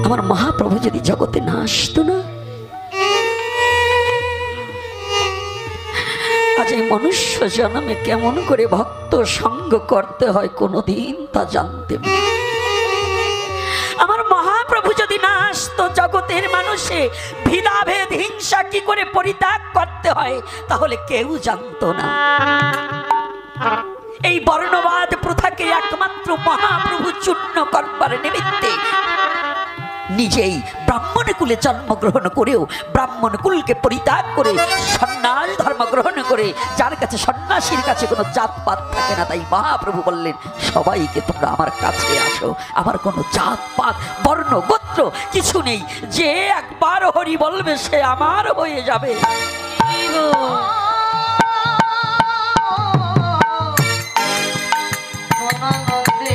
আমার মহাপ্রভু যদি জগতে না আসতো না, আজ এই মনুষ্য জন্মে কেমন করে ভক্ত সঙ্গ করতে হয় কোনোদিন তা জানতে না। আমার মহাপ্রভু যদি না আসতো, জগতের মানুষে ভেদাভেদ হিংসা কি করে পরিত্যাগ করতে হয় তাহলে কেউ জানতো না। এই বর্ণবাদ প্রথাকে একমাত্র মহাপ্রভু চূর্ণ করবার নিমিত্তে নিজেই ব্রাহ্মণ কুলে জন্মগ্রহণ করেও ব্রাহ্মণ কুলকে পরিত্যাগ করে সন্ন্যাস ধর্ম গ্রহণ করে, যার কাছে সন্ন্যাসীর কাছে কোনো জাতপাত থাকে না, তাই মহাপ্রভু বললেন সবাইকে তোমরা আমার কাছে আসো, আমার কোনো জাতপাত বর্ণ গোত্র কিছু নেই, যে একবার হরি বলবে সে আমার হয়ে যাবে। মনমধ্যে